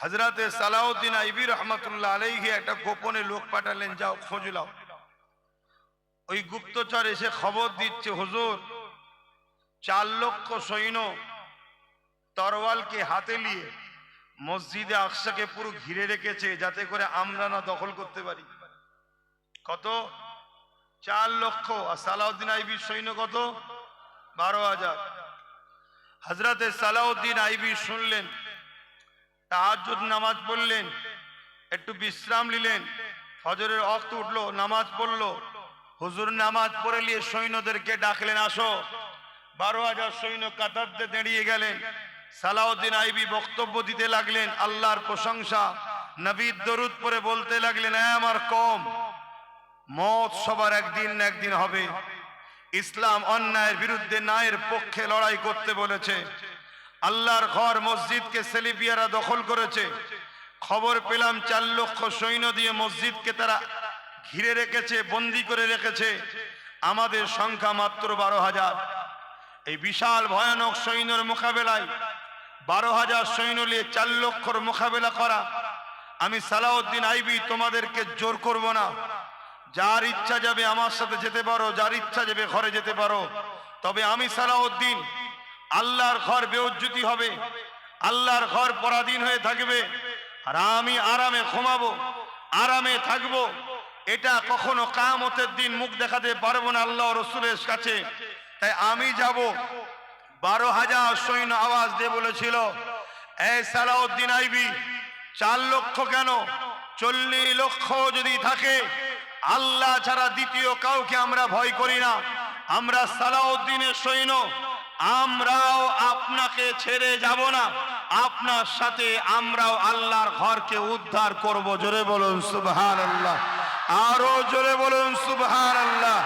হযরতে সালাউদ্দিন আইবি রহমাতুল্লাহ আলাইহি একটা গোপনে লোক পাঠালেন, যাও খোঁজ লাও। ওই গুপ্তচর এসে খবর দিচ্ছে, হুজুর 4 লক্ষ সৈন্য তরওয়ালকে হাতে নিয়ে মসজিদে আকসাকে পুরো ঘিরে রেখেছে, যাতে করে আমরা না দখল করতে পারি। কত? 4 লক্ষ। আর সালাউদ্দিন আইবির সৈন্য কত? 12,000। হযরতে সালাউদ্দিন আইবি শুনলেন, তাহাজ্জুদ নামাজ পড়লেন, একটু বিশ্রাম নিলেন, ফজরের ওয়াক্ত উঠলো, নামাজ পড়লো। হুজুর নামাজ পড়ে নিয়ে সৈন্যদেরকে ডাকলেন, আসো। 12,000 সৈন্য কাতারতে দাঁড়িয়ে গেলেন। সালাউদ্দিন আইবি বক্তব্য দিতে লাগলেন, আল্লাহর প্রশংসা, নবীর দরুদ পড়ে বলতে লাগলেন, এ আমার কওম, মওত সবার একদিন না একদিন হবে। ইসলাম অন্যায়ের বিরুদ্ধে ন্যায়ের পক্ষে লড়াই করতে বলেছে। আল্লাহর ঘর মসজিদকে সেলিবিয়ারা দখল করেছে। খবর পেলাম 4 লক্ষ সৈন্য দিয়ে মসজিদকে তারা ঘিরে রেখেছে, বন্দী করে রেখেছে। আমাদের সংখ্যা মাত্র 12,000। এই বিশাল ভয়ানক সৈন্যের মোকাবেলায় 12,000 সৈন্য নিয়ে 4 লক্ষর মোকাবেলা করা, আমি সালাউদ্দিন আইবি তোমাদেরকে জোর করব না। যার ইচ্ছা যাবে আমার সাথে যেতে পারো, যার ইচ্ছা যাবে ঘরে যেতে পারো। তবে আমি সালাউদ্দিন, আল্লাহর ঘর বেউজ্জতি হবে, আল্লাহর ঘর পরাধীন হয়ে থাকবে, আর আমি আরামে ঘুমাবো, আরামে থাকবো। এটা কখনো কিয়ামতের দিন মুখ দেখাতে পারবো না আল্লাহ রাসূলের কাছে। তাই আমি যাব। 12,000 সৈন্য আওয়াজ দিয়ে বলেছিল, এই সালাউদ্দিন আইবি, 4 লক্ষ কেন, 40 লক্ষ যদি থাকে, আল্লাহ ছাড়া দ্বিতীয় কাউকে আমরা ভয় করি না। আমরা সালাউদ্দিনের সৈন্য, আমরাও আপনাকে ছেড়ে যাব না। আপনার সাথে আমরাও আল্লাহর ঘরকে উদ্ধার করব। জোরে বলুন সুবহানাল্লাহ, আরো জোরে বলুন সুবহানাল্লাহ।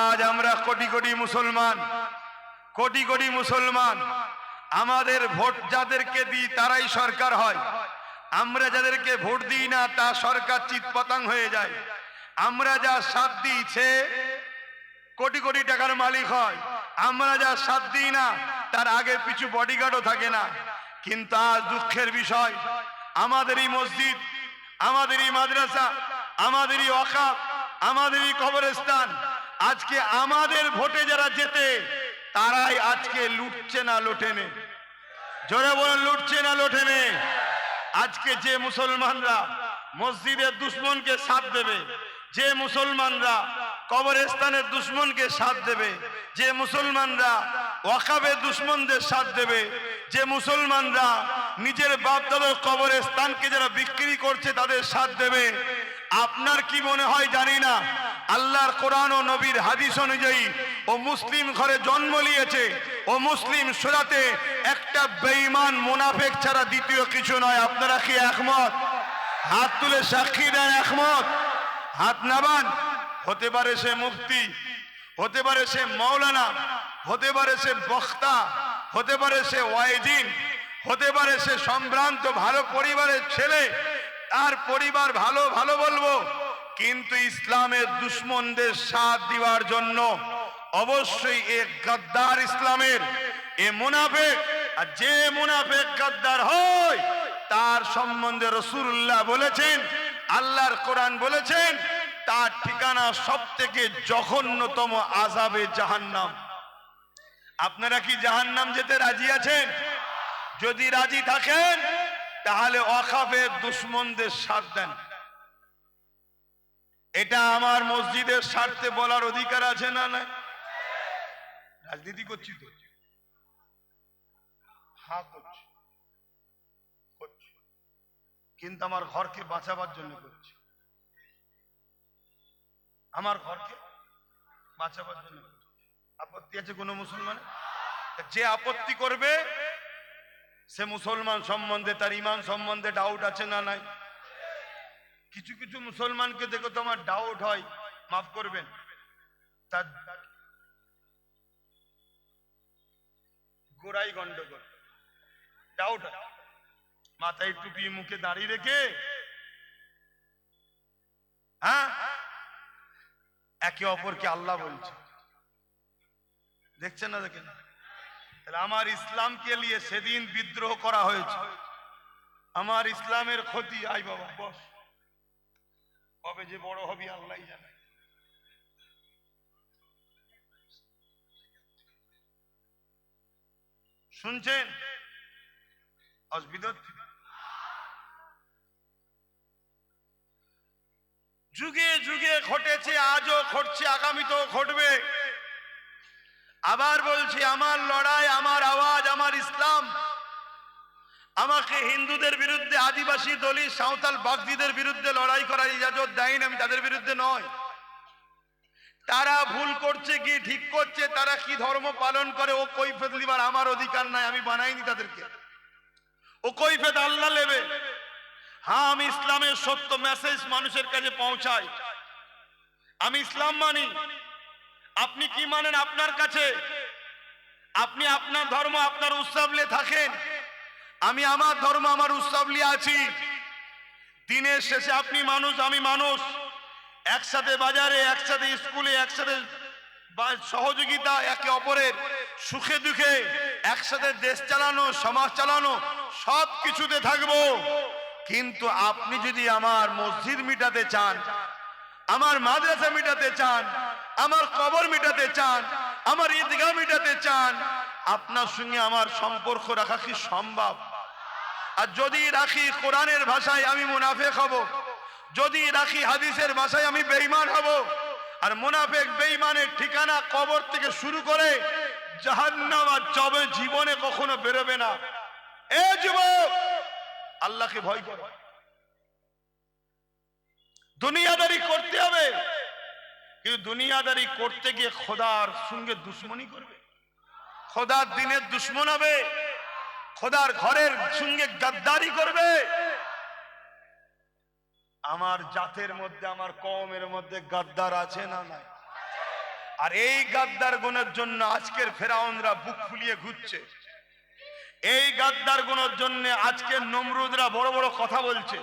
আজ আমরা কোটি কোটি মুসলমান, কোটি কোটি মুসলমান, আমাদের ভোট যাদেরকে দিই তারাই সরকার হয়। আমরা যাদেরকে ভোট দিই না তা সরকার চিৎপটাং হয়ে যায়। আমরা যা সাথ দিই সে কোটি কোটি টাকার মালিক হয়। আমরা যা সাথ দিই না তার আগে পিছু বডিগার্ডও থাকে না। কিন্তু আজ দুঃখের বিষয়, আমাদেরই মসজিদ, আমাদেরই মাদ্রাসা, আমাদেরই ওয়াকাফ, আমাদেরই কবরস্থান, আজকে আমাদের ভোটে যারা জেতে তারাই আজকে লুটছে না লোটেনে। জোরে বলেন, লুটছে না লোটেনে। আজকে যে মুসলমানরা মসজিদের দুশ্মনকে সাথ দেবে, যে মুসলমানরা কবরস্থানের দুশ্মনকে সাথ দেবে, যে মুসলমানরা ওয়াকাফের দুশ্মনদের সাথ দেবে, যে মুসলমানরা নিজের বাপ দাদার কবরস্থানকে যারা বিক্রি করছে তাদের সাথ দেবে, আপনার কি মনে হয় জানি না, আল্লাহর কোরআন ও নবীর হাদিস অনুযায়ী ও মুসলিম ঘরে জন্ম নিয়েছে, ও মুসলিম সুরাতে একটা বেঈমান মুনাফিক ছাড়া দ্বিতীয় কিছু নয়। আপনারা কি একমত? হাত তুলে সাক্ষী দেন একমত। হাত নামান। হতে পারে সে মুফতি, হতে পারে সে মাওলানা, হতে পারে সে বক্তা, হতে পারে সে ওয়াইজিন, হতে পারে সে সম্ভ্রান্ত ভালো পরিবারের ছেলে, তার পরিবার ভালো ভালো বলবো, কিন্তু ইসলামের দুশ্মনদের সাথ দেওয়ার জন্য অবশ্যই এক গাদ্দার ইসলামের এ মুনাফিক। আর যে মুনাফিক গাদ্দার হয় তার সম্বন্ধে রাসূলুল্লাহ বলেছেন, আল্লাহর কোরআন বলেছেন, তার ঠিকানা সবথেকে জঘন্যতম আযাবে জাহান্নাম। আপনারা কি জাহান্নাম যেতে রাজি আছেন? যদি রাজি থাকেন তাহলে ওয়াকাফের দুশ্মনদের সাথ দেন। এটা আমার মসজিদের স্বার্থে বলার অধিকার আছে না? না, রাজনীতি করছি তো, হ্যাঁ করছি, কিন্তু আমার ঘরকে বাঁচাবার জন্য করছি, আমার ঘরকে বাঁচাবার জন্য। আপত্তি আছে কোনো মুসলমান? যে আপত্তি করবে সে মুসলমান সম্বন্ধে, তার ঈমান সম্বন্ধে ডাউট আছে না? নাই। কিছু কিছু মুসলমানকে দেখো তো আমার ডাউট হয়, মাফ করবেন, তার গোড়াই গন্ডগোল, ডাউট হয়। মাথায় টুপি, মুখে দাঁড়িয়ে রেখে, হ্যাঁ, একে অপরকে আল্লাহ বলছে। দেখছেন না? দেখেন, তাহলে আমার ইসলামকে নিয়ে সেদিন বিদ্রোহ করা হয়েছে, আমার ইসলামের ক্ষতি। আই বাবা বস, কবে যে বড় হবি আল্লাহ জানে। শুনছেন? যুগে যুগে ঘটেছে, আজও ঘটছে, আগামীতেও ঘটবে। আবার বলছি, আমার লড়াই, আমার আওয়াজ, আমার ইসলাম। আমাকে হিন্দুদের বিরুদ্ধে, আদিবাসী, দলিত, সাঁওতাল, বাগদিদের বিরুদ্ধে লড়াই করার ইজাজত দেয়নি, আমি তাদের বিরুদ্ধে নয়। তারা ভুল করছে কি ঠিক করছে, তারা কি ধর্ম পালন করে, ও কৈফিয়ত লিবার আমার অধিকার নাই, আমি বানাইনি তাদেরকে। ও কৈফিয়ত আল্লাহ নেবে। হ্যাঁ, আমি ইসলামের সত্য মেসেজ মানুষের কাছে পৌঁছাই। আমি ইসলাম মানি। আপনি কি মানেন আপনার কাছে? আপনি আপনার ধর্ম, আপনার উৎসব নিয়ে থাকেন। আমি আমার ধর্ম, আমার উৎসব নিয়ে আছি। দিনের শেষে আপনি মানুষ, আমি মানুষ। একসাথে বাজারে, একসাথে স্কুলে, একসাথে সহযোগিতা, একে অপরের সুখে দুঃখে একসাথে দেশ চালানো, সমাজ চালানো, সব কিছুতে থাকবো। কিন্তু আপনি যদি আমার মসজিদ মিটাতে চান, আমার মাদ্রাসা মিটাতে চান, আমার কবর মিটাতে চান, আমার ঈদগাহ মিটাতে চান, আপনার সঙ্গে আমার সম্পর্ক রাখা কি সম্ভব? আর যদি রাখি কোরআনের ভাষায়, আমি মুনাফিক হব। যদি রাখি হাদিসের ভাষায়, আমি বেঈমান হব। আর মুনাফিক বেঈমানের ঠিকানা কবর থেকে শুরু করে জাহান্নাম আর যবে জীবনে কখনো বেরোবে না। এ যুবক, আল্লাহকে ভয় করো। দুনিয়াদারি করতে হবে, কিন্তু দুনিয়াদারি করতে গিয়ে খোদার সঙ্গে দুশ্মনী করবে, খোদার দিনের দুশ্মন হবে, খোদার ঘরের সঙ্গে গাদ্দারি করবে। আমার জাতের মধ্যে, আমার কওমের মধ্যে গাদ্দার আছে না নাই? আর এই গাদ্দার গুণের জন্য আজকের ফেরাউনরা বুক ফুলিয়ে ঘুরছে। এই গাদ্দার গুণের জন্য আজকের নমরুদরা বড় বড় কথা বলছে।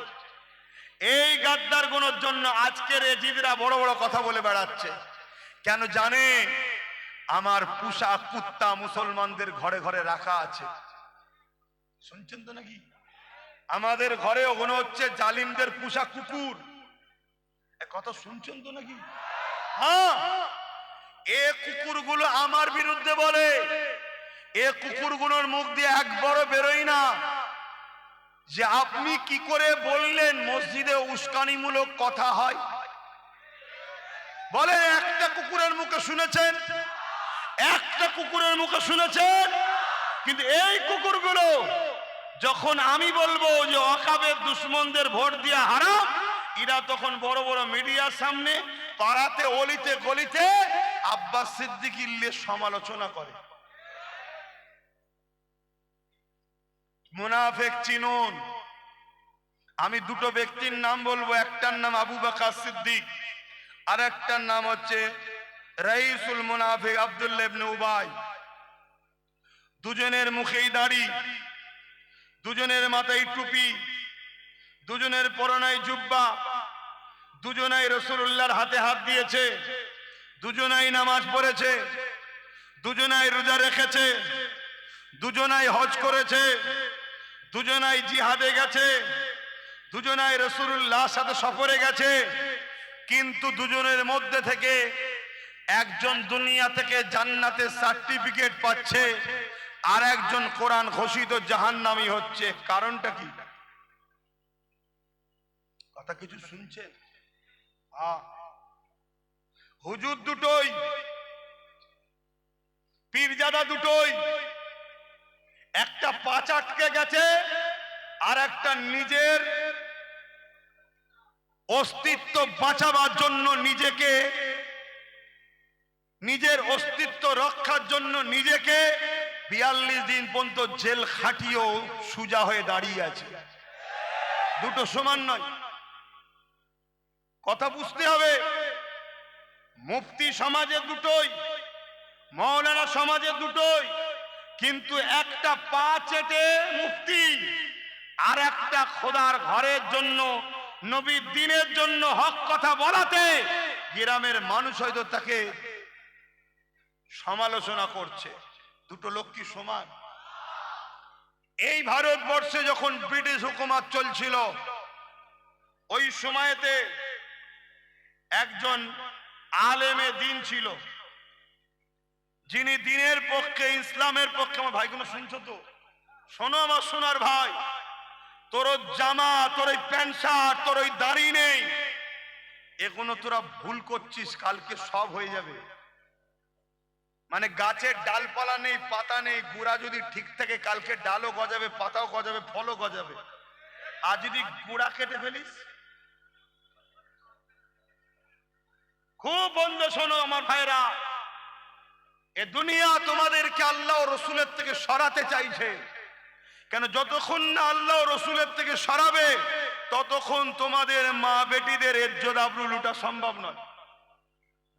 এই গাদ্দার গুণের জন্য আজকের এজিদরা বড় বড় কথা বলে বেড়াচ্ছে। কেন জানে? আমার পুষা কুত্তা মুসলমানদের ঘরে ঘরে রাখা আছে। শুনছেন তো নাকি? আমাদের ঘরে ওগুলো হচ্ছে জালিমদের পুষা কুকুর। কথা শুনছেন তো নাকি? হ্যাঁ, এ কুকুরগুলো আমার বিরুদ্ধে বলে। এ কুকুরগুলোর মুখ দিয়ে একবারও বেরোয় না যে আপনি কি করে বললেন মসজিদে উস্কানিমূলক কথা হয়। বলে একটা কুকুরের মুখে শুনেছেন? একটা কুকুরের মুখে শুনেছেন? কিন্তু এই কুকুরগুলো যখন আমি বলবো যে ওয়াকাবের দুশ্মনদের ভোট দিয়া হারাম, এরা তখন বড় বড় মিডিয়ার সামনে, পাড়াতে, অলিতে গলিতে আব্বাস সিদ্দিকীর নিয়ে সমালোচনা করে। মুনাফিক চিনুন। আমি দুটো ব্যক্তির নাম বলবো, একটার নাম আবু বকর সিদ্দিক, আর একটার নাম হচ্ছে রাইসুল মুনাফিক আব্দুল্লাহ ইবনে উবাই। দুজনের মুখেই দাড়ি, দুজনের মাথায় টুপি, দুজনের পরনায় জুব্বা, দুজনাই রাসূলুল্লাহর হাতে হাত দিয়েছে, দুজনাই নামাজ পড়েছে, দুজনাই রোজা রেখেছে, দুজনাই হজ করেছে, দুজনাই জিহাদে গেছে, দুজনাই রাসূলুল্লাহর সাথে সফরে গেছে। কিন্তু দুজনের মধ্যে থেকে একজন দুনিয়া থেকে জান্নাতের সার্টিফিকেট পাচ্ছে, আর একজন কোরআন ঘোষিত জাহান্নামী হচ্ছে। কারণটা কি? কথা কিছু শুনছেন? হুজুর দুটোই, পীরজাদা দুটোই, একটা পাঁচ আটকে গেছে, আর একটা নিজের অস্তিত্ব বাঁচাবার জন্য, নিজেকে, নিজের অস্তিত্ব রক্ষার জন্য নিজেকে ৪২ দিন পর্যন্ত জেল খাটিয়েও সুজা হয়ে দাঁড়িয়ে আছে। দুটো সমান নয়, কথা বুঝতে হবে। মুফতি সমাজে দুটোই, মাওলানা সমাজে দুটোই, কিন্তু একটা পা চেটে মুফতি, আর একটা খোদার ঘরের জন্য, নবীর দ্বীনের জন্য হক কথা বলাতে গ্রামের মানুষ হয়তো তাকে সমালোচনা করছে। দুটো লোক কি সমান? এই ভারতবর্ষে যখন ব্রিটিশ হুকুমত চলছিল, ওই সময়তে একজন আলেমে দিন ছিল, যিনি দিনের পক্ষে, ইসলামের পক্ষে। আমার ভাইগুলো শুনছো তো? শোনো আমার সোনার ভাই, তোর জামা, তোর ওই প্যান্ট শার্ট, তোর ওই দাড়ি নেই, এগুলো তোরা ভুল করছিস, কালকে সব হয়ে যাবে। মানে গাছের ডালপালা নেই, পাতা নেই, গুড়া যদি ঠিক থাকে কালকে ডালও গজাবে, পাতাও গজাবে, ফলও গজাবে। আর যদি গুড়া কেটে ফেলিস, খুব বন্ধু শোনো আমার ভাইরা, এ দুনিয়া তোমাদেরকে আল্লাহ ও রসুলের থেকে সরাতে চাইছে। কেন? যতক্ষণ না আল্লাহ ও রসুলের থেকে সরাবে ততক্ষণ তোমাদের মা বেটিদের ইজ্জত আবরু লুটা সম্ভব নয়।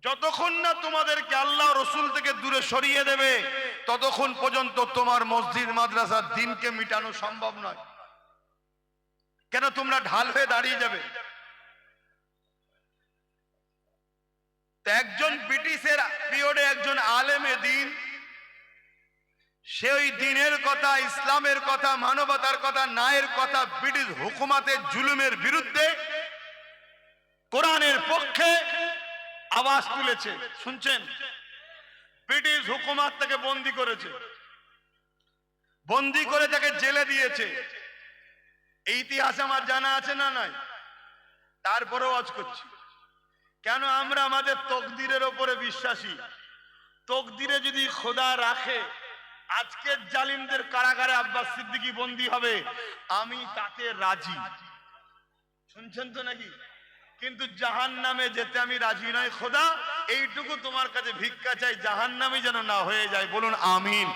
যতক্ষণ না তোমাদেরকে আল্লাহ রসুল থেকে দূরে সরিয়ে দেবে ততক্ষণ পর্যন্ত তোমার মসজিদ মাদ্রাসার দিনকে মিটানো সম্ভব নয়। কেন? তোমরা ঢাল হয়ে দাঁড়িয়ে যাবে। একজন ব্রিটিশের পিরিয়ডে একজন আলেমে দিন, সে ওই দিনের কথা, ইসলামের কথা, মানবতার কথা, ন্যায়ের কথা, ব্রিটিশ হুকুমতের জুলুমের বিরুদ্ধে কোরআনের পক্ষে আওয়াজ তুলেছে। শুনছেন? ব্রিটিশ হুকুমত তাকে বন্দী করেছে, বন্দী করে তাকে জেলে দিয়েছে। এই ইতিহাস আমার জানা আছে না নাই? তারপরেও আজ করছি। কেন? আমরা আমাদের তকদিরের ওপরে বিশ্বাসী। তকদিরে যদি খোদা রাখে আজকের জালিমদের কারাগারে আব্বাস সিদ্দিকী বন্দী হবে, আমি তাতে রাজি। শুনছেন তো নাকি? কিন্তু জাহান্নামে যেতে আমি রাজি নই। খোদা, এইটুকু তোমার কাছে ভিক্ষা চাই, জাহান্নামে যেন না হয়ে যায়। বলুন আমিন।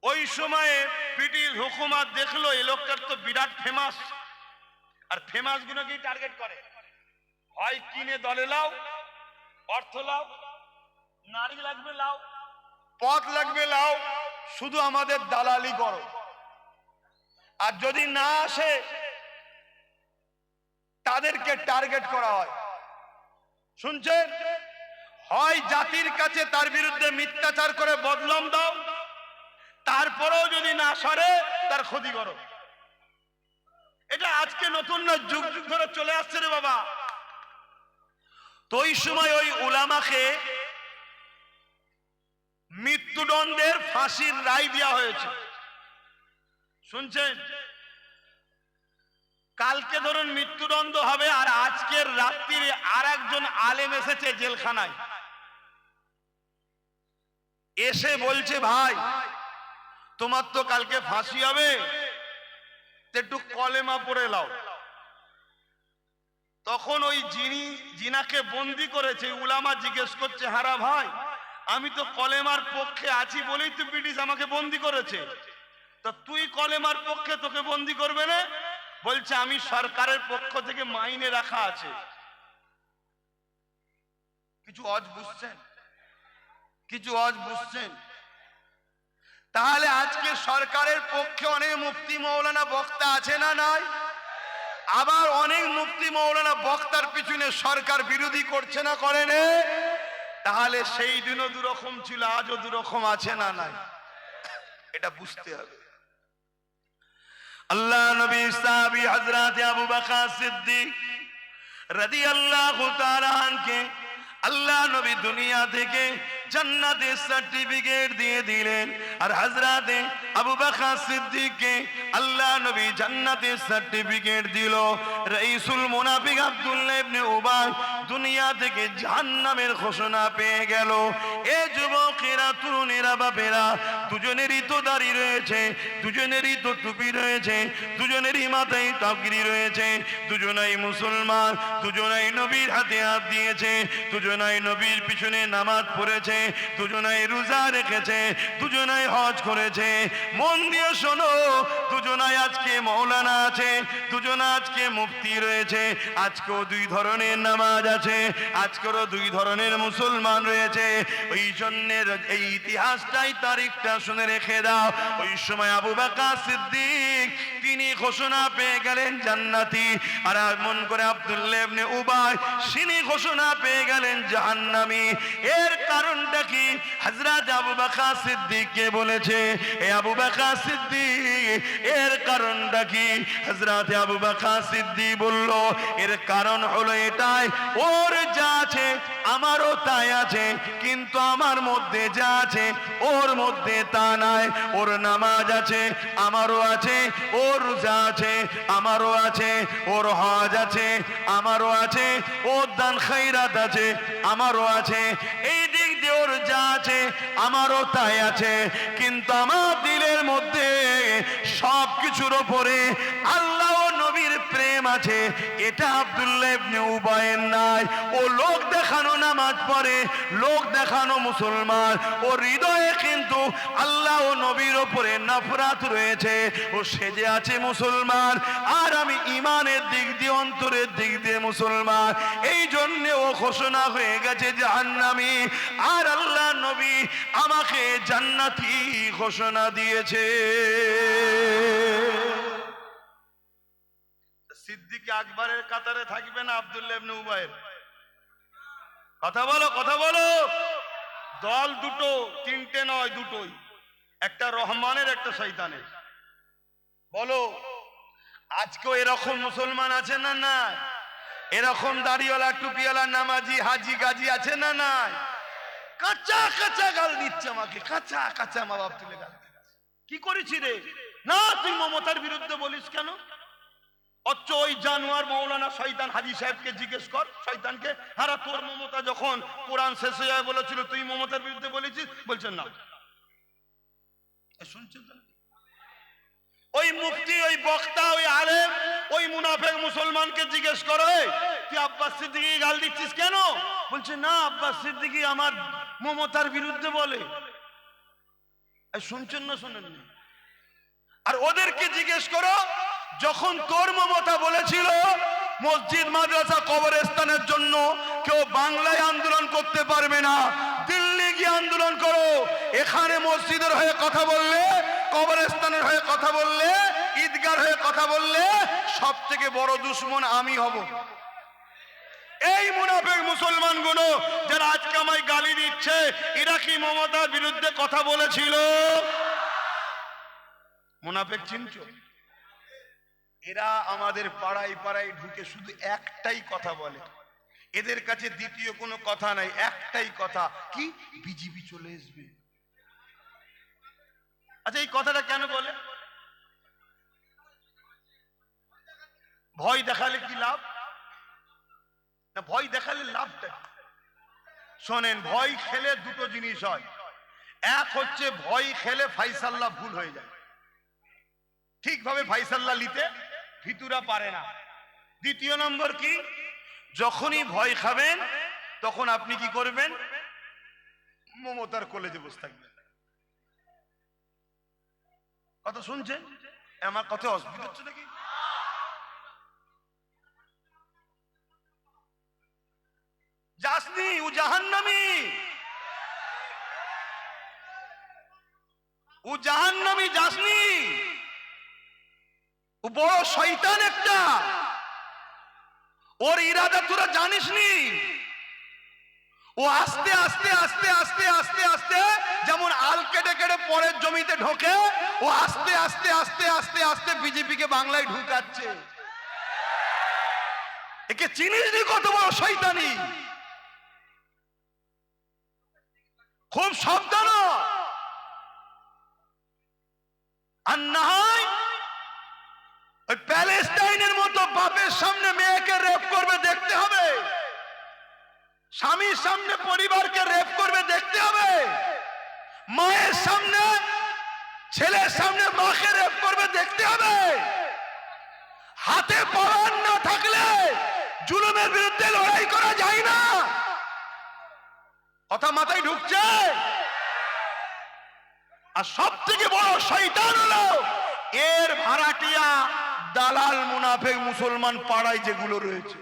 ওই সময়ে ব্রিটিশ হুকুমত দেখলো এই লোকটার তো বিরাট ফেমাস, আর ফেমাস গুলোকেই টার্গেট করে। হয় কিনে দলে লাও, অর্থ লাও, নারী লাগবে লাও, পদ লাগবে লাও, শুধু আমাদের দালালি করো। আর যদি না আসে তাদেরকে টার্গেট করা হয়। শুনছেন? হয় জাতির কাছে তার বিরুদ্ধে মিথ্যাচার করে বদনাম দাও, তারপরেও যদি না সরে তার ক্ষতি করো। এটা আজকে নতুন না, যুগ যুগ ধরে চলে আসছে রে বাবা। তো ওই সময় ওই উলামাকে মৃত্যুদণ্ডের ফাঁসির রায় দেওয়া হয়েছে। শুনছেন? কালকে ধরুন মৃত্যুদণ্ড হবে, আর আজকের রাত্রিরে আর একজন আলেম এসেছে জেলখানায়, এসে বলছে, ভাই তোমার তো কালকে ফাঁসি হবে, একটু কলেমা পড়ে লাও। তখন ওই যিনাকে বন্দি করেছে উলামা জিজ্ঞেস করছে, হারা ভাই, আমি তো কলেমার পক্ষে আছি বলেই তো ব্রিটিশ আমাকে বন্দি করেছে, তো তুই কলেমার পক্ষে, তোকে বন্দি করবে না? বলছে, আমি সরকারের পক্ষ থেকে মাইনে রাখা আছে। কিছু অজ বুঝছেন? কিছু অজ বুঝছেন? তাহলে আজকে সরকারের পক্ষে অনেক মুফতি মৌলানা বক্তা আছে না নাই? আবার অনেক মুফতি মৌলানা বক্তার পিছনে সরকার বিরোধী করছে না করে না? তাহলে সেই দিনও দুরকম ছিল, আজও দুরকম আছে না নাই? এটা বুঝতে হবে। আল্লাহ নবী সাহাবী হযরত আবু বকর সিদ্দিক রাদিয়াল্লাহু তাআলা আনকে আল্লাহ নবী দুনিয়া থেকে জান্নাতের সার্টিফিকেট দিয়ে দিলেন, আর হযরত আবু বকর সিদ্দিককে আল্লাহ নবী জান্নাতের সার্টিফিকেট দিল। রাইসুল মুনাফিক আব্দুল্লাহ ইবনে উবাই দুনিয়া থেকে জাহান্নামের ঘোষণা পেয়ে গেল। এ যুবকেরা, তরুণেরা, বাপেরা, দুজনেরই তো দাড়ি রয়েছে, দুজনেরই তো টুপি রয়েছে, দুজনেরই মাথায় টাকরি রয়েছে, দুজনাই মুসলমান, দুজনাই নবীর হাতে হাত দিয়েছে, দুজনাই নবীর পিছনে নামাজ পড়েছে, দুজনাই রোজা রেখেছে, দুজনাই হজ করেছে। মন দিয়ে শোনো, দুজনাই আজকে মৌলানা আছে, দুজনা আজকে মুফতি রয়েছে, আজকেও দুই ধরনের নামাজ আছে, আজকেরও দুই ধরনের মুসলমান রয়েছে। ওই জন্যে এই ইতিহাসটাই তারিখটা শুনে রেখে দাও। ওই সময় আবু বকর সিদ্দিক তিনি ঘোষণা পেয়ে গেলেন জান্নাতি, আর এমন করে আব্দুল্লাহ ইবনে উবাই তিনি ঘোষণা পেয়ে গেলেন জাহান্নামী। এর কারণটা কি? হযরত আবু বকর সিদ্দিককে বলেছে, এ আবু বকর সিদ্দিক এর কারণটা কি? হযরত আবু বকর সিদ্দিক বলল, এর কারণ হলো এটাই, ওর যা আছে আমারও তাই আছে, কিন্তু আমার মধ্যে যা আছে ওর মধ্যে তা নাই। ওর নামাজ আছে আমারও আছে, ওর রোজা আছে আমারও আছে, ওর হজ আছে আমারও আছে, ওর দান খৈরাত আছে আমারও আছে, এই দিক দিয়ে ওর যা আছে আমারও তাই আছে, কিন্তু আমার দিলের মধ্যে সব কিছুর ওপরে আল্লাহ ও নবীর প্রেম আছে। এটা আব্দুল্লাহ ইবনে উবাইয়ের নাই। ও লোক দেখানো নামাজ পড়ে, লোক দেখানো মুসলমান, ও হৃদয়ে কিন্তু আল্লাহ ও নবীর ওপরে নফরত রয়েছে। ও সেজে আছে মুসলমান, আর আমি ইমানের দিক দিয়ে অন্তরের দিক দিয়ে মুসলমান, এই জন্য ও ঘোষণা হয়ে গেছে জাহান্নামী, আর আল্লাহ নবী আমাকে জান্নাতি ঘোষণা দিয়েছে। সিদ্দিক আকবরের কাতারে থাকবে না আব্দুল্লাহ ইবনে উবাইয়ের? কথা বলো, কথা বলো। দল দুটো, তিনটে নয়, দুটোই, একটা রহমানের একটা শয়তানের। বলো, আজকেও এরকম মুসলমান আছে না নাই? এরকম দাড়িওয়ালা টুপিওয়ালা নামাজি হাজি গাজি আছে না নাই? কাঁচা কাঁচা গাল দিচ্ছে আমাকে, কাঁচা কাঁচা মা বাপ তুলে গাল দিচ্ছে। কি করেছি রে? না, তুই মমতার বিরুদ্ধে বলিস কেন? অথচ ওই জানোয়ার মৌলানা শয়তান হাজি সাহেবকে জিজ্ঞেস কর, শয়তানকে, হারা তোর মমতা যখন কোরআন শেষ হয়ে যায় বলেছিল তুই মমতার বিরুদ্ধে বলেছিস? বলছেন না। শুনছেন তো? ওই মুফতি, ওই বক্তা, ওই আলেম, ওই মুনাফেক মুসলমানকে জিজ্ঞেস করো, তুই আব্বাস সিদ্দিকী গাল দিচ্ছিস কেন? বলছে না, আব্বাস সিদ্দিকী আমার মমতার বিরুদ্ধে বলে। শুনছেন না শোনেননি? আর ওদেরকে জিজ্ঞেস করো, যখন তোর মমতা বলেছিল মসজিদ মাদ্রাসা কবরস্থানের জন্য কেউ বাংলায় আন্দোলন করতে পারবে না, দিল্লি গিয়ে আন্দোলন করো, এখানে মসজিদের হয়ে কথা বললে, কবরস্থানের হয়ে কথা বললে, ঈদগার হয়ে কথা বললে সব থেকে বড় দুশ্মন আমি হব। এই মুনাফিক মুসলমানগুলো যারা আজকে আমায় গালি দিচ্ছে, এরা কি মমতার বিরুদ্ধে কথা বলেছিল? মুনাফিক চিনছো? এরা আমাদের পাড়ায় পাড়ায় ঢুকে শুধু একটাই কথা বলে, এদের কাছে দ্বিতীয় কোনো কথা নাই, একটাই কথা, কি? বিজেপি চলে আসবে। আচ্ছা, এই কথাটা কেন বলে? ভয় দেখালে কি লাভ? না, ভয় দেখালে লাভটা কি? শোনেন, ভয় খেলে দুটো জিনিস হয়। এক হচ্ছে ভয় খেলে ফাইসাল্লা ভুল হয়ে যায়, ঠিকভাবে ফাইসাল্লা নিতে ভিতুরা পারে না। দ্বিতীয় নম্বর কি? যখনই ভয় খাবেন তখন আপনি কি করবেন? মমতার কলেজে বসে থাকবেন। কথা শুনছেন? আমার কথা অসুবিধা হচ্ছে নাকি? যাসনি, ও জাহান্নামী, ও জাহান্নামী, যাসনি, ও বড় শয়তান একটা, ওর ইরাদা তোরা জানিসনি। ও আস্তে আস্তে আস্তে আস্তে আস্তে আস্তে যেমন আল কেটে কেটে পরের জমিতে ঢোকে, ও আস্তে আস্তে আস্তে আস্তে আস্তে বিজেপিকে বাংলায় ঢুকাচ্ছে। একে চিনিসনি কত বড় শয়তানি? খুব সাবধান। আর না হয় ওই প্যালেস্টাইনের মতো বাপের সামনে মেয়েকে রেপ করবে, দেখতে হবে। স্বামীর সামনে পরিবারকে রেপ করবে, দেখতে হবে। মায়ের সামনে, ছেলের সামনে মাকে রেপ করবে, দেখতে হবে। হাতে পরান না থাকলে জুলুমের বিরুদ্ধে লড়াই করা যায় না। কথা মাথায় ঢুকছে? আর সব থেকে বড় শয়তান হলো এর ভাড়াটিয়া দালাল মুনাফিক মুসলমান পাড়ায় যেগুলো রয়েছে,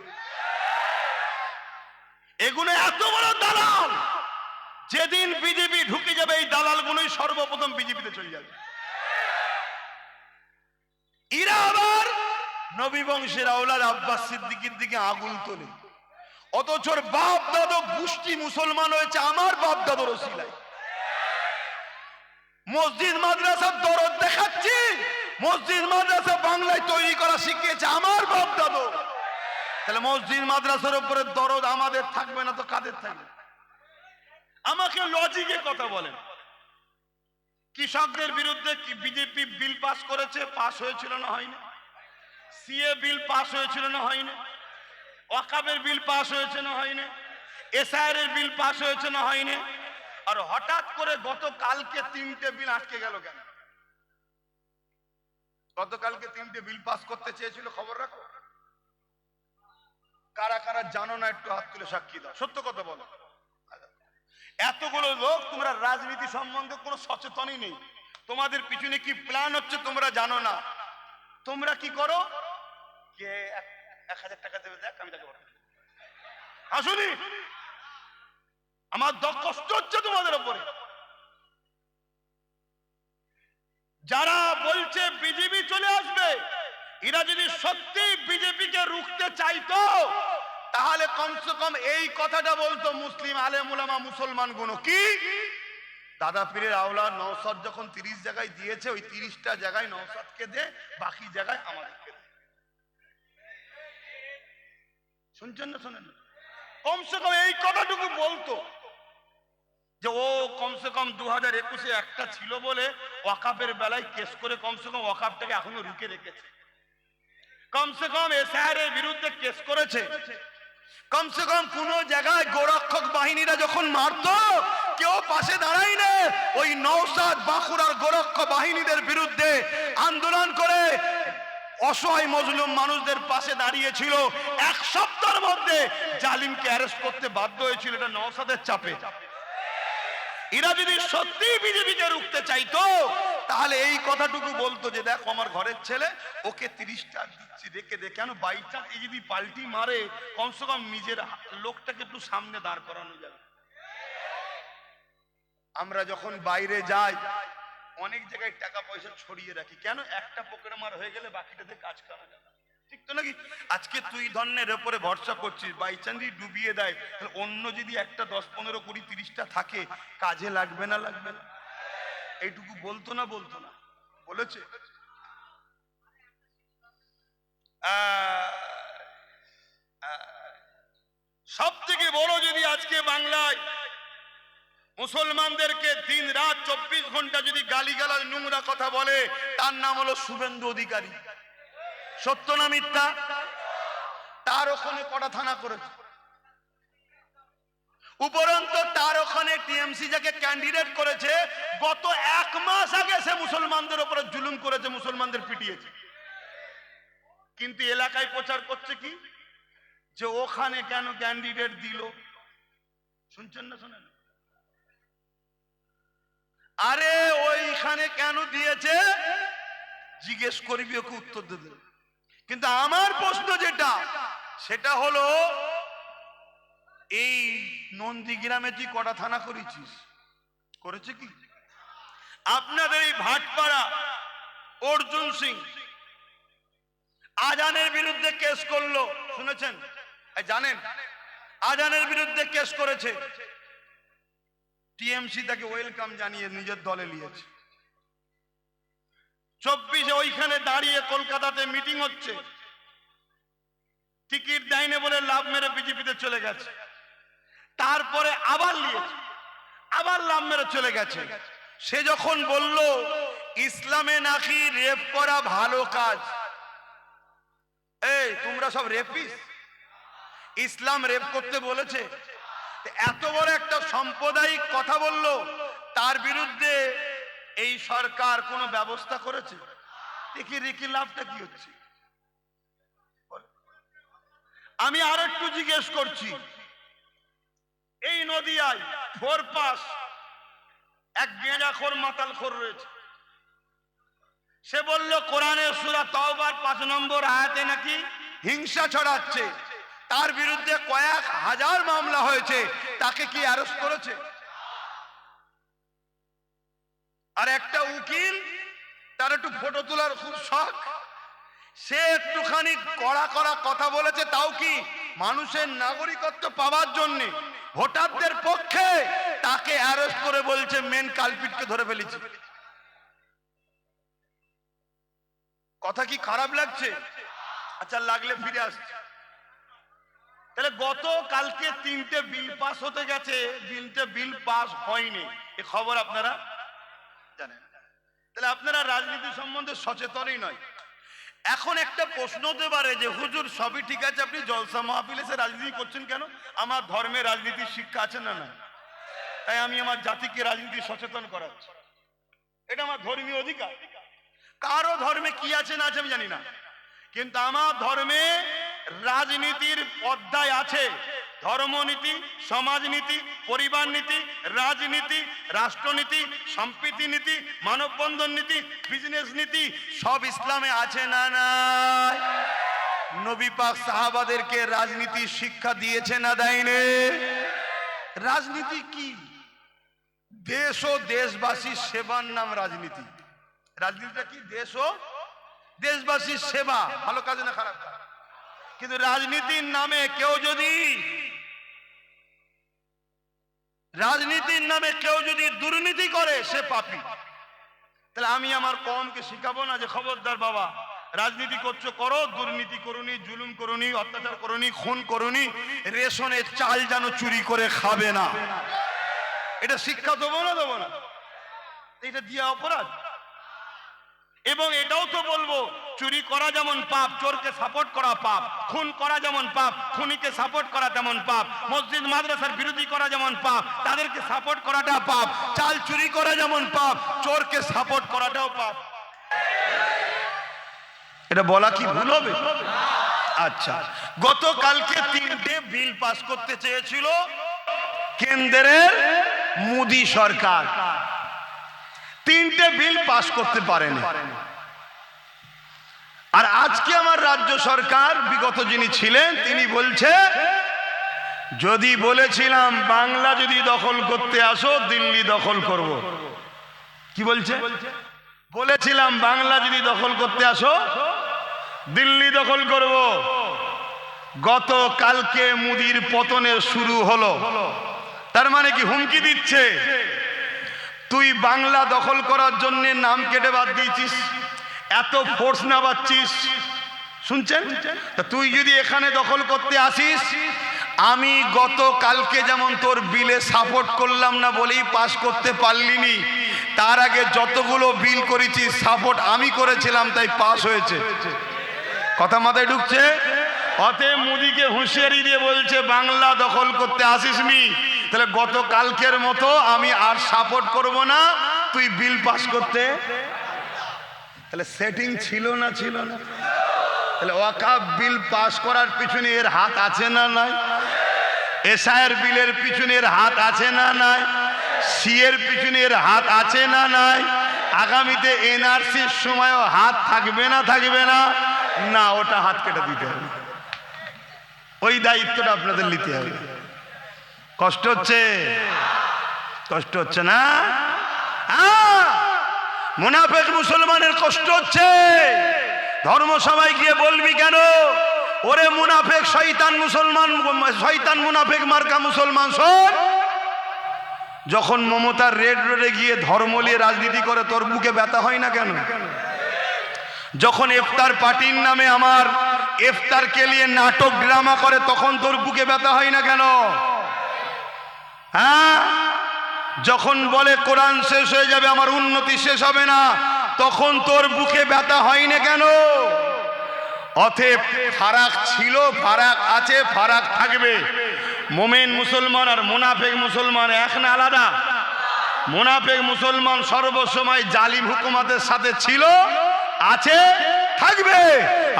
এগুলো এত বড় দালাল। যেদিন বিজেপি ঢুকে প্রথম বিজেপিতে চলে যাবে। এরা আবার নবী বংশের আওলাদ আব্বাস সিদ্দিকীর দিকে আগুন তোলে, অথচ ওর বাপ দাদা গোষ্ঠী মুসলমান হয়েছে আমার বাপ দাদার ওসিলায়। মসজিদ মাদ্রাসার দরদ দেখাচ্ছি, মসজিদ মাদ্রাসা বাংলায় তৈরি করা শিখিয়েছে আমার বাপ দাদু। তাহলে মসজিদ মাদ্রাসার উপরে দরদ আমাদের থাকবে না তো কাদের থাকবে? আমাকে লজিকে কথা বলেন। কৃষকদের বিরুদ্ধে কি বিজেপি বিল পাস করেছে? পাস হয়েছিল না হয়নি? সিএ বিল পাস হয়েছিল না হয়নি? ওয়াকাবের বিল পাস হয়েছে না হয়নি? এসআইআর এর বিল পাস হয়েছে না হয়নি? আর হঠাৎ করে গতকালকে 3টে বিল আটকে গেল কেন? গতকালকে 3টে বিল পাস করতে চেয়েছিল, খবর রাখো। কারা কারা জানো না একটু হাত তুলে সাক্ষী দাও, সত্য কথা বলো। এতগুলো লোক, তোমরা রাজনীতি সম্বন্ধে কোনো সচেতনই নেই, তোমাদের পিছনে কি প্ল্যান হচ্ছে তোমরা জানো না। তোমরা কি করো, কে 1000 টাকা দেবে দেখ আমি তাকে আসুনি, আমার কষ্ট হচ্ছে তোমাদের উপরে। যারা বলছে বিজেপি চলে আসবে, এরা যদি সত্যি বিজেপিকে রুখতে চাইতো তাহলে কমসে কম এই কথাটা বলতো মুসলিম আলেম উলামা মুসলমান গুলো, কি দাদা পীরের আওলাদ নওশাদ যখন 30 জায়গায় দিয়েছে, ওই 30টা জায়গায় নওশাদকে দে, বাকি জায়গায় আমাদেরকে দে। শুনছেন না শোনেন? কমসে কম এই কথাটুকু বলতো যে ও কমসে কম 2021-এ একটা ছিল বলে ওয়াকাফের বেলায় কেস করে কমসে কম ওয়াকাফটাকে এখনো রুখে রেখেছে, কমসে কম এসআইআর এর বিরুদ্ধে কেস করেছে, কমসে কম কোন জায়গায় গোরক্ষক বাহিনীরা যখন মারতো কেউ পাশে দাঁড়ায় না, ওই নওশাদ বাঁকুড়ার গোরক্ষক বাহিনীদের বিরুদ্ধে আন্দোলন করে অসহায় মজলুম মানুষদের পাশে দাঁড়িয়েছিল। 1 সপ্তাহের মধ্যে জালিমকে অ্যারেস্ট করতে বাধ্য হয়েছিল, এটা নওশাদের চাপে। এরা যদি সত্যি বিজেপিকে রুখতে চাইতো তাহলে এই কথাটুকু বলতো যে দেখো আমার ঘরের ছেলে, ওকে 30টা দিচ্ছি, রেখে দে। কেন বাইচান্স এই যদি পাল্টি মারে কমসে কম নিজের লোকটাকে একটু সামনে দাঁড় করানো যাবে। আমরা যখন বাইরে যাই অনেক জায়গায় টাকা পয়সা ছড়িয়ে রাখি, কেন? একটা পকেটে মার হয়ে গেলে বাকিটাতে কাজ করা যাবে, ঠিক তো নাকি? আজকে তুই ধনের উপরে ভরসা করছিস, বাইচান্স ডুবিয়ে দেয়, তাহলে অন্য যদি একটা 10, 15, 20, 30টা থাকে কাজে লাগবে না লাগবে না? এইটুকু বলতো না বলতো না? বলেছে। সব থেকে বড়, যদি আজকে বাংলায় মুসলমানদেরকে দিন রাত 24 ঘন্টা যদি গালিগালাজ নোংরা কথা বলে, তার নাম হলো শুভেন্দু অধিকারী। সত্য না মিথ্যা? তার ওখানে কটা থানা করেছে, উপরন্ত তার ওখানে টিএমসি যাকে ক্যান্ডিডেট করেছে গত 1 মাস আগে সে মুসলমানদের উপরে জুলুম করেছে, মুসলমানদের পিটিয়েছে। কিন্তু এলাকায় প্রচার করছে কি, যে ওখানে কেন ক্যান্ডিডেট দিল। শুনছেন না শোনেন? আরে ওইখানে কেন দিয়েছে জিজ্ঞেস করবি, ওকে উত্তর দেবে। কিন্তু আমার প্রশ্ন যেটা, সেটা হলো এই নন্দীগ্রামে তুই কটা থানা করেছিস? করেছে কি? আপনাদের এই ভাটপাড়া অর্জুন সিং আজানের বিরুদ্ধে কেস করলো, শুনেছেন? জানেন আজানের বিরুদ্ধে কেস করেছে, টিএমসি তাকে ওয়েলকাম জানিয়ে নিজের দলে নিয়েছে। 24-এ ওইখানে দাঁড়িয়ে কলকাতাতে মিটিং হচ্ছে, টিকিট দেয়নি বলে লাভ মেরে বিজেপিতে চলে গেছে। তারপরে আবার নিয়েছে, আবার লাভ মেরে চলে গেছে। সে যখন বলল ইসলামে নাকি রেপ করা ভালো কাজ, এই তোমরা সব রেপিস, ইসলাম রেপ করতে বলেছে? এত বড় একটা সাম্প্রদায়িক কথা বলল, তার বিরুদ্ধে এই সরকার কোনো ব্যবস্থা করেছে? দেখি রেখে লাভটা কি হচ্ছে? আমি আর একটু জিজ্ঞেস করছি, এই নদিয়ায় 4 পাস এক গেঁজাখোর মাতালখোর রয়েছে, সে বলল কোরআনের সূরা তাওবার 5 নম্বর আয়াতে নাকি হিংসা ছড়াচ্ছে, তার বিরুদ্ধে কয়েক হাজার মামলা হয়েছে, তাকে কি অ্যারেস্ট করেছে? আর একটা উকিল, তার একটু ফটো তোলার খুব শখ, সে একটুখানি কড়া কড়া কথা বলেছে, তাও কি মানুষের নাগরিকত্ব পাওয়ার জন্য, ভোটারদের পক্ষে, তাকে অ্যারেস্ট করে বলছে মেন কালপিটকে ধরে ফেলেছি। কথা কি খারাপ লাগছে? আচ্ছা, লাগলে ফিরে আসছে। তাহলে গত কালকে 3টে বিল পাস হতে গেছে, 3টে বিল পাস হয়নি, এই খবর আপনারা জানেন। তাহলে আপনারা রাজনীতি সম্বন্ধে সচেতনই নয়। এখন একটা প্রশ্ন হতে পারে যে হুজুর সবই ঠিক আছে, আপনি জলসা মাহফিলে এসে রাজনীতি করছেন কেন? আমার ধর্মে রাজনীতির শিক্ষা আছে না? না, তাই আমি আমার জাতিকে রাজনীতি সচেতন করাচ্ছি, এটা আমার ধর্মীয় অধিকার। কারো ধর্মে কি আছে না আছে আমি জানি না, কিন্তু আমার ধর্মে রাজনীতির অধ্যায় আছে। ধর্মনীতি, সমাজনীতি, পরিবার নীতি, রাজনীতি, রাষ্ট্রনীতি, সম্প্রীতি নীতি, মানববন্ধন নীতি, বিজনেস নীতি, সব ইসলামে আছে না নাই? নবী পাক সাহাবাদেরকে রাজনীতি শিক্ষা দিয়েছে না দেয়নি? রাজনীতি কি? দেশ ও দেশবাসীর সেবার নাম রাজনীতি। রাজনীতিটা কি? দেশ ও দেশবাসীর সেবা, ভালো কাজ না খারাপ কাজ। কিন্তু রাজনীতির নামে কেউ যদি দুর্নীতি করে, সে পাপী। তাহলে আমি আমার কওমকে শিখাবো না যে খবরদার বাবা, রাজনীতি করছো করো, দুর্নীতি করুনি, জুলুম করুনি, অত্যাচার করুনি, খুন করুনি, রেশনের চাল যেন চুরি করে খাবে না। এটা শিক্ষা দেবো না? দেবো না? এটা দিয়া অপরাধ। এবং এটাও তো বলবো, চুরি করা যেমন পাপ, চোরকে সাপোর্ট করা পাপ। খুন করা যেমন পাপ, খুনিকে সাপোর্ট করা তেমন পাপ। মসজিদ মাদ্রাসার বিরোধী করা যেমন পাপ, তাদেরকে সাপোর্ট করাটা পাপ। চাল চুরি করা যেমন পাপ, চোরকে সাপোর্ট করাটাও পাপ। এটা বলা কি ভুল হবে? আচ্ছা, গতকালকে 3টে বিল পাস করতে চেয়েছিল কেন্দ্রের মোদী সরকার, 3টে বিল পাস করতে পারেনি। আর আজকে আমার রাজ্য সরকার, বিগত যিনি ছিলেন, তিনি বলছে যদি বলেছিলাম বাংলা যদি দখল করতে আসো, দিল্লি দখল করব। কি বলছে? বলেছিলাম বাংলা যদি দখল করতে আসো, দিল্লি দখল করব। গত কালকে মোদির পতনের শুরু হলো। তার মানে কি হুমকি দিচ্ছে, তুই বাংলা দখল করার জন্য নাম কেটে বাদ দিয়েছিস, এত ফোর্স না পাচ্ছিস, শুনছেন? তুই যদি এখানে দখল করতে আসিস, আমি গত কালকে যেমন তোর বিলে সাপোর্ট করলাম না বলেই পাস করতে পারলিনি, তার আগে যতগুলো বিল করেছিস সাপোর্ট আমি করেছিলাম, তাই পাস হয়েছে। কথা মাথায় ঢুকছে? অতএব মোদিকে হুঁশিয়ারি দিয়ে বলছে বাংলা দখল করতে আসিসনি, তাহলে গত কালকের মতো আমি আর সাপোর্ট করব না, তুই বিল পাস করতে। তাহলে সেটিং ছিল না? ছিল না? তাহলে ওয়াকাফ বিল পাস করার পিছনে এর হাত আছে না নাই? এসআইয়ের বিলের পিছনে এর হাত আছে না নাই? সি এর পিছনে এর হাত আছে না নাই? আগামীতে এনআরসির সময়ও হাত থাকবে না? থাকবে না? না, ওটা হাত কেটে দিতে হবে। ওই দায়িত্বটা আপনাদের নিতে হবে। কষ্ট হচ্ছে? কষ্ট হচ্ছে না? মুনাফিক মুসলমানের কষ্ট হচ্ছে। ধর্মসভায় গিয়ে বলবি কেন, ওরে মুনাফিক শয়তান মুসলমান, শয়তান মুনাফিক মার্কা মুসলমান শোন, যখন মমতার রেড রোডে গিয়ে ধর্ম নিয়ে রাজনীতি করে তোর বুকে ব্যথা হয় না কেন? যখন ইফতার পার্টির নামে আমার ইফতারকে নিয়ে নাটক ড্রামা করে তখন তোর বুকে ব্যথা হয় না কেন? হ্যাঁ, যখন বলে কোরআন শেষ হয়ে যাবে আমার উন্নতি শেষ হবে না, তখন তোর বুকে ব্যথা হয় না কেন? অতএব ফারাক ছিল, ফারাক আছে, ফারাক থাকবে। মোমেন মুসলমান আর মুনাফিক মুসলমান এক না আলাদা? মুনাফিক মুসলমান সর্বসময় জালিম হুকুমতের সাথে ছিল, আছে, থাকবে।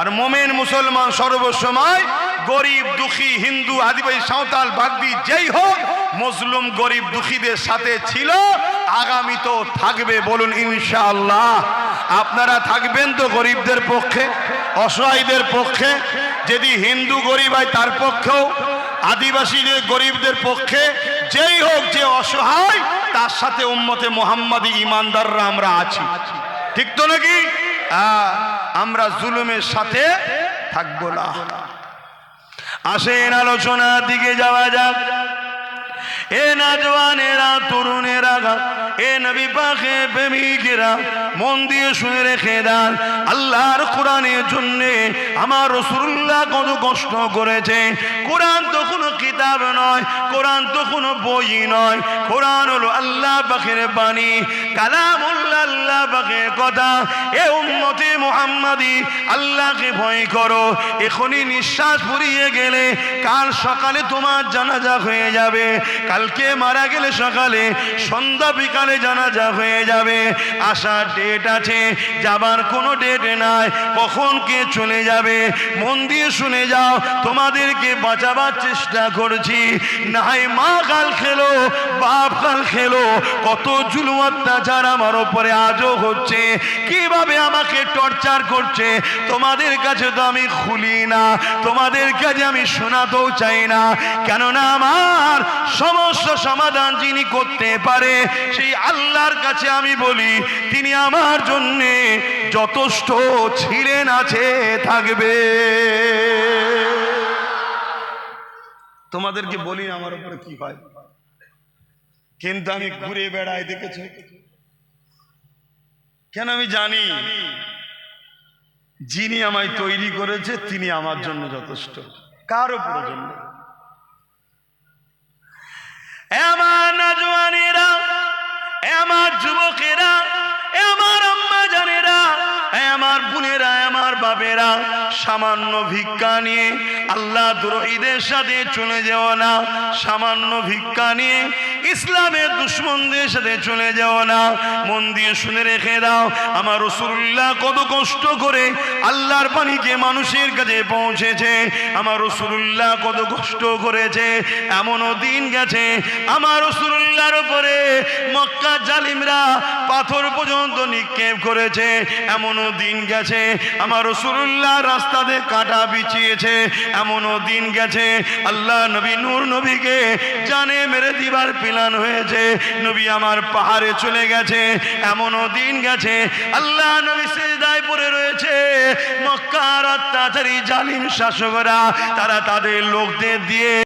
আর মোমেন মুসলমান সর্বসময় গরিব দুঃখী, হিন্দু, আদিবাসী, সাঁওতাল, বাগদি যেই হোক, মুসলিম গরিব দুঃখীদের সাথে ছিল, আগামী তো থাকবে। বলুন ইনশাআল্লাহ। আপনারা থাকবেন তো গরিবদের পক্ষে, অসহায়দের পক্ষে? যদি হিন্দু গরিব হয় তার পক্ষেও, আদিবাসী গরিবদের পক্ষে, যেই হোক যে অসহায় তার সাথে উম্মতে মুহাম্মাদি ঈমানদাররা আমরা আছি, ঠিক তো নাকি? আমরা জুলুমের সাথে থাকবো না। আসেন আলোচনার দিকে যাওয়া যাক। এ নওজওয়ানেরা, তরুণেরা, এ নবী পাকের প্রেমিকেরা, মন দিয়ে শুনে রেখে দেন, আল্লাহর কোরআনের জন্য আমার রাসূলুল্লাহ কত কষ্ট করেছে। কোরআন তো কোনো কিতাব নয়, কোরআন তো কোনো বই নয়, কোরআন হলো আল্লাহ পাকের বাণী, কালামুল্লাহ, আল্লাহ পাকের কথা। এ উম্মতে মুহাম্মাদি, আল্লাহকে ভয় করো। এখনই নিঃশ্বাস ফুরিয়ে গেলে কাল সকালে তোমার জানাজা হয়ে যাবে, কালকে মারা গেলে সকালে, সন্ধ্যা বিকালে জানাজা হয়ে যাবে। আসার ডেট আছে, যাবার কোনো ডেট নাই, কখন কে চলে যাবে। মন দিয়ে শুনে যাও, তোমাদেরকে বাঁচাবার চেষ্টা করছি। নাই মা কাল খেলো, বাপ কাল খেলো, কত জুলুম অত্যাচার আমার উপরে আজও হচ্ছে, কিভাবে আমাকে টর্চার করছে, তোমাদের কাছে তো আমি খুলি না, তোমাদের কাছে আমি শোনাতেও চাই না। কেননা আমার সমস্যা সমাধান যিনি করতে পারে সেই আল্লাহর কাছে আমি বলি, তিনি আমার জন্য যথেষ্ট ছিলেন, আছে, থাকবে। তোমাদেরকে বলি আমার উপরে কি হয়, কিন্তু আমি ঘুরে বেড়াই, দেখেছো কেন? আমি জানি যিনি আমায় তৈরি করেছে তিনি আমার জন্য যথেষ্ট, কারো প্রয়োজন নেই। আমার নওজওয়ানেরা, আমার যুবকেরা, আমার আম্মা জানেরা, আমার বোনেরা, আমার বাপেরা, সামান্য ভিক্ষা নিয়ে আল্লাহ দ্রোহীদের সাথে চলে যাও না, সামান্য ভিক্ষা নিয়ে ইসলামের দুশমনদের সাথে চলে যাও না। মন দিয়ে শুনে রেখে দাও, আমার রাসূলুল্লাহ কত কষ্ট করে আল্লাহর বাণীকে মানুষের কাছে পৌঁছেছে, আমার রাসূলুল্লাহ কত কষ্ট করেছে। এমনও দিন গেছে আমার রাসূলুল্লাহর উপরে মক্কা জালিমরা পাথর পর্যন্ত নিক্ষেপ করেছে। এমনও দিন গেছে আমার রাসূলুল্লাহ রাস্তাতে কাঁটা বিছিয়েছে। এমনও দিন গেছে আল্লাহ নবী নূর নবীকে জানে মেরে দিবার প্ল্যান হয়েছে, নবী আমার পাহাড়ে চলে গেছে। এমনও দিন গেছে আল্লাহ নবী সিজদায় পড়ে রয়েছে, মক্কার অত্যাচারী জালিম শাসকরা তারা তাদের লোকদের দিয়ে